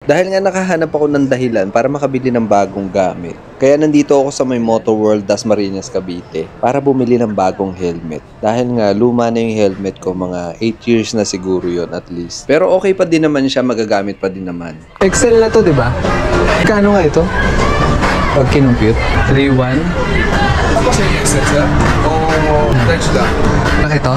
Dahil nga nakahanap ako ng dahilan para makabili ng bagong gamit. Kaya nandito ako sa may Motor World Dasmariñas, Cavite para bumili ng bagong helmet. Dahil nga luma na yung helmet ko, mga 8 years na siguro yon at least. Pero okay pa din naman siya, magagamit pa din naman. Excel na to, di ba? Kano nga ito? Pag kinumpute? 3.1? Tapos yung Excel sir? O large lang? Bakit ito?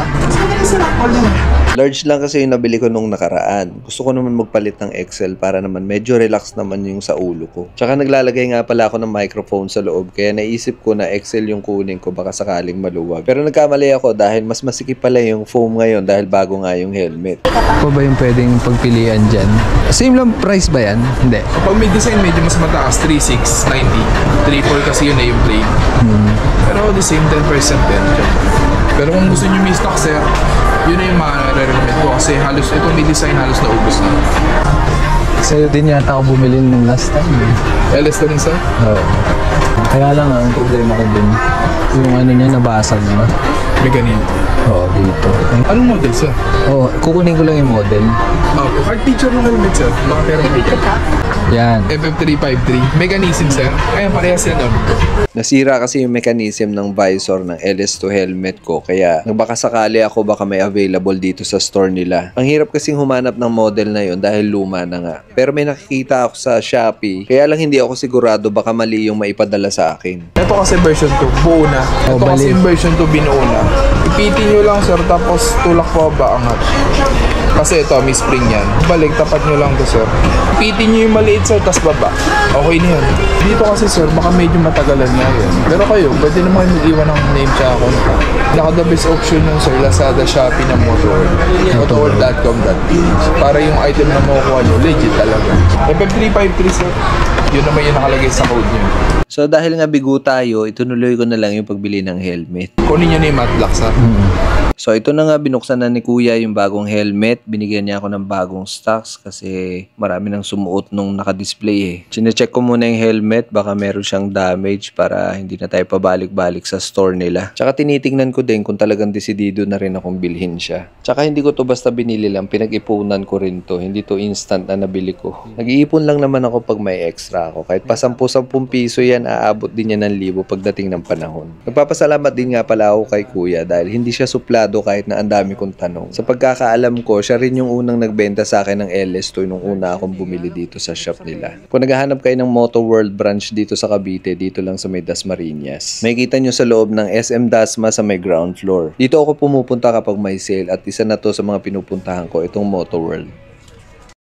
Large lang kasi yung nabili ko nung nakaraan. Gusto ko naman magpalit ng XL para naman medyo relax naman yung sa ulo ko. Tsaka naglalagay nga pala ako ng microphone sa loob, kaya naisip ko na XL yung kunin ko, baka sakaling maluwag. Pero nagkamali ako dahil mas masikip pala yung foam ngayon dahil bago nga yung helmet. Ano ba yung pwedeng pagpilian dyan? Same lang price ba yan? Hindi. Kapag may design medyo mas mataas, 3.690. 3.4 kasi yun na yung plane. Pero the same 10% din. Pero kung gusto nyo may stock sir, yun na yung ma-recommend ko kasi halos itong may design halos naubos na. Sa'yo din yata ako bumili nung last time eh. LS na rin sir? Oo. Kaya lang ang problema ko din, yung ano niya nabasag na. May ganito. Oo, dito. Anong model sir? Oo, kukunin ko lang yung model. Card picture ng helmet sir. Baka meron dito. Yan. FF353. Mechanism sir. Ayan, parehas yan nun. Nasira kasi yung mechanism ng visor ng LS2 helmet ko, kaya baka sakali ako baka may available dito sa store nila. Ang hirap kasing humanap ng model na yon dahil luma na nga. Pero may nakikita ako sa Shopee, kaya lang hindi ako sigurado baka mali yung maipadala sa akin. Ito kasi version 2, buo na. Ito kasi yung version 2, binuo na. Ipitin nyo lang sir, tapos tulak pa ba angat. Kasi ito, may spring yan. Balik, tapat nyo lang to sir. Ipitin nyo yung maliit sir, tas baba. Okay na yan. Dito kasi sir, baka medyo matagalan na yan. Pero kayo, pwede naman mag-iwan ng name tsaka contact. Naka-the best option yun sir, Lazada, Shopee ng Motorworld. Motorworld.com.ph para yung item na makukuha nyo, legit talaga. FF353 sir, yun naman yung nakalagay sa code nyo. So dahil nga bigo tayo, itunuloy ko na lang yung pagbili ng helmet. Kunin nyo na yung matte black sir. So ito na nga, binuksan na ni Kuya yung bagong helmet. Binigyan niya ako ng bagong stocks kasi marami nang sumuot nung naka-display eh. Chinecheck ko muna yung helmet, baka meron siyang damage para hindi na tayo pabalik-balik sa store nila. Tsaka tinitingnan ko din kung talagang desidido na rin akong bilhin siya. Tsaka hindi ko to basta binili lang, pinag-ipunan ko rin to. Hindi to instant na nabili ko. Nag-iipon lang naman ako pag may extra ako. Kahit pa 10-10 piso yan, aabot din yan ng 1,000 pagdating ng panahon. Nagpapasalamat din nga pala ako kay Kuya dahil hindi siya suplado kahit na ang dami kong tanong. Sa pagkakaalam ko, siya rin yung unang nagbenta sa akin ng LS2 nung una akong bumili dito sa shop nila. Kung naghahanap kayo ng Motor World branch dito sa Cavite, dito lang sa may Dasmariñas. Makikita nyo sa loob ng SM Dasma sa may ground floor. Dito ako pumupunta kapag may sale at isa na to sa mga pinupuntahan ko, itong Motor World.